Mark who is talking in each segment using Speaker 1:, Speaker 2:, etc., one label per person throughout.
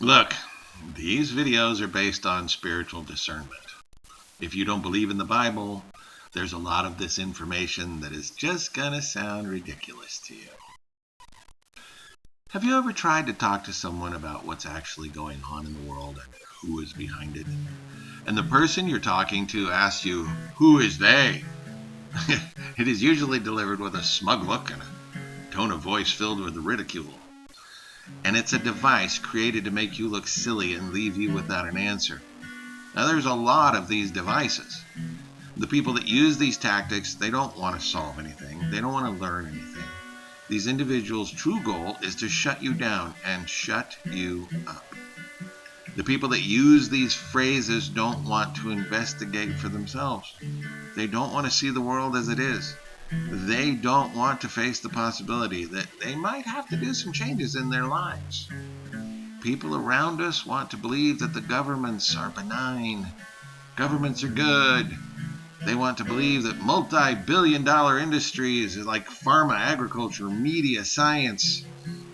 Speaker 1: Look, these videos are based on spiritual discernment. If you don't believe in the Bible, there's a lot of this information that is just going to sound ridiculous to you. Have you ever tried to talk to someone about what's actually going on in the world and who is behind it? And the person you're talking to asks you, "Who is they?" It is usually delivered with a smug look and a tone of voice filled with ridicule. And it's a device created to make you look silly and leave you without an answer. Now, there's a lot of these devices. The people that use these tactics, they don't want to solve anything. They don't want to learn anything. These individuals' true goal is to shut you down and shut you up. The people that use these phrases don't want to investigate for themselves. They don't want to see the world as it is. They don't want to face the possibility that they might have to do some changes in their lives. People around us want to believe that the governments are benign. Governments are good. They want to believe that multi-billion-dollar industries like pharma, agriculture, media, science,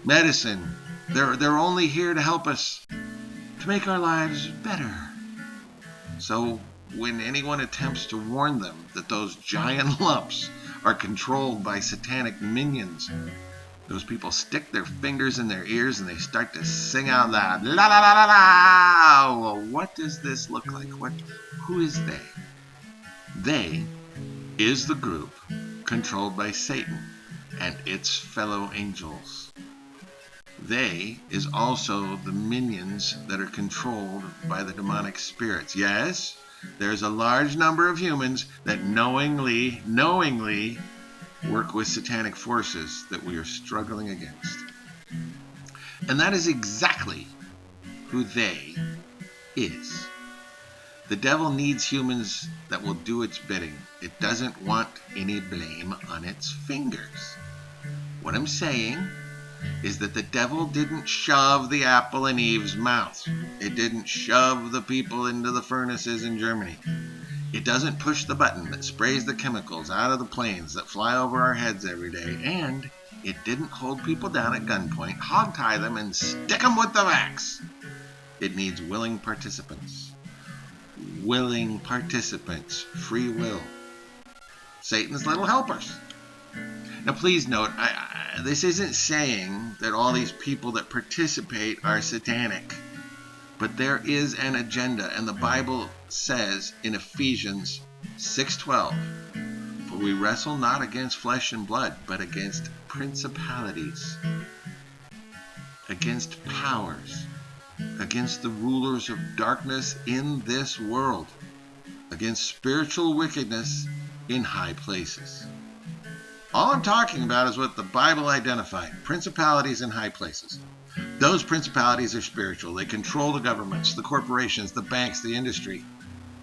Speaker 1: medicine, they're only here to help us, to make our lives better. So when anyone attempts to warn them that those giant lumps are controlled by satanic minions, those people stick their fingers in their ears and they start to sing out loud, "La la la la la." Well, what does this look like? Who is they? They is the group controlled by Satan and its fellow angels. They is also the minions that are controlled by the demonic spirits. Yes, there's a large number of humans that knowingly work with satanic forces that we are struggling against. And that is exactly who they is. The devil needs humans that will do its bidding. It doesn't want any blame on its fingers. What I'm saying is that the devil didn't shove the apple in Eve's mouth. It didn't shove the people into the furnaces in Germany. It doesn't push the button that sprays the chemicals out of the planes that fly over our heads every day. And it didn't hold people down at gunpoint, hogtie them, and stick them with the vax. It needs willing participants. Willing participants. Free will. Satan's little helpers. Now, please note, this isn't saying that all these people that participate are satanic. But there is an agenda, and the Bible says in Ephesians 6:12, "For we wrestle not against flesh and blood, but against principalities, against powers, against the rulers of darkness in this world, against spiritual wickedness in high places." All I'm talking about is what the Bible identified, principalities in high places. Those principalities are spiritual. They control the governments, the corporations, the banks, the industry.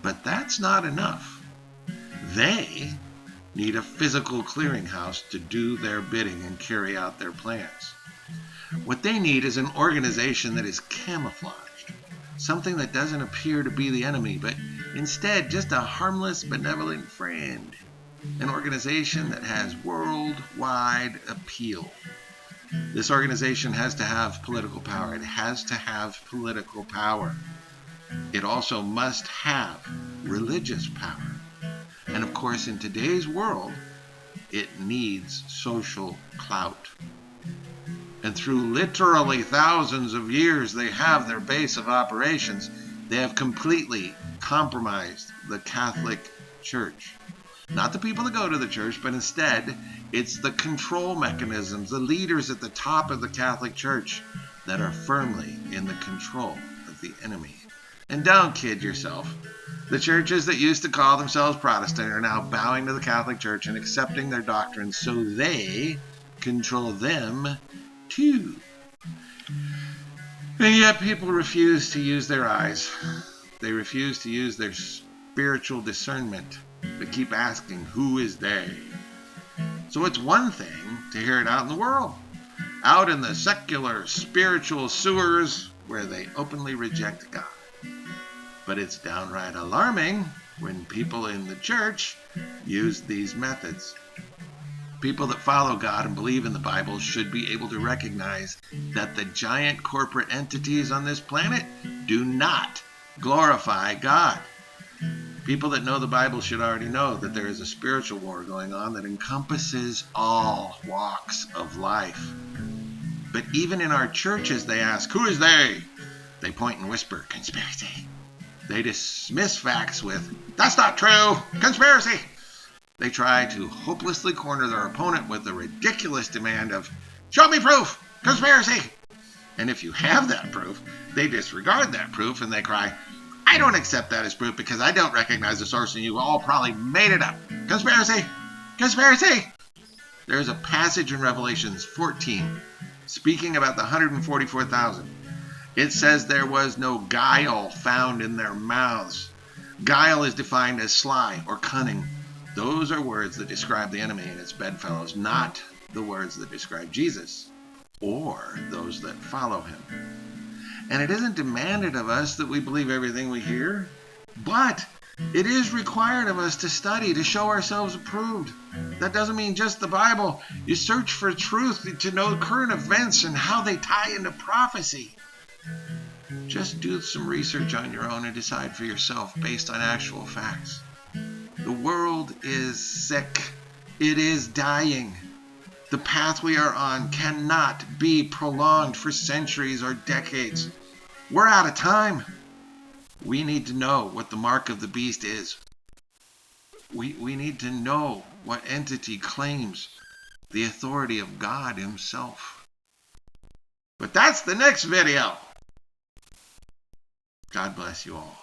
Speaker 1: But that's not enough. They need a physical clearinghouse to do their bidding and carry out their plans. What they need is an organization that is camouflaged, something that doesn't appear to be the enemy, but instead just a harmless, benevolent friend. An organization that has worldwide appeal. This organization has to have political power. It has to have political power. It also must have religious power. And of course, in today's world, it needs social clout. And through literally thousands of years, they have their base of operations. They have completely compromised the Catholic Church. Not the people that go to the church, but instead, it's the control mechanisms, the leaders at the top of the Catholic Church that are firmly in the control of the enemy. And don't kid yourself. The churches that used to call themselves Protestant are now bowing to the Catholic Church and accepting their doctrines so they control them too. And yet people refuse to use their eyes. They refuse to use their spiritual discernment. They keep asking, "Who is they?" So it's one thing to hear it out in the world, out in the secular spiritual sewers where they openly reject God. But it's downright alarming when people in the church use these methods. People that follow God and believe in the Bible should be able to recognize that the giant corporate entities on this planet do not glorify God. People that know the Bible should already know that there is a spiritual war going on that encompasses all walks of life. But even in our churches, they ask, who is they? They point and whisper, conspiracy. They dismiss facts with, that's not true, conspiracy. They try to hopelessly corner their opponent with the ridiculous demand of, show me proof, conspiracy. And if you have that proof, they disregard that proof and they cry, I don't accept that as proof because I don't recognize the source and you all probably made it up. Conspiracy, conspiracy. There's a passage in Revelations 14 speaking about the 144,000. It says there was no guile found in their mouths. Guile is defined as sly or cunning. Those are words that describe the enemy and its bedfellows, not the words that describe Jesus or those that follow him. And it isn't demanded of us that we believe everything we hear, but it is required of us to study, to show ourselves approved. That doesn't mean just the Bible. You search for truth to know current events and how they tie into prophecy. Just do some research on your own and decide for yourself based on actual facts. The world is sick. It is dying. The path we are on cannot be prolonged for centuries or decades. We're out of time. We need to know what the mark of the beast is. We need to know what entity claims the authority of God himself. But that's the next video. God bless you all.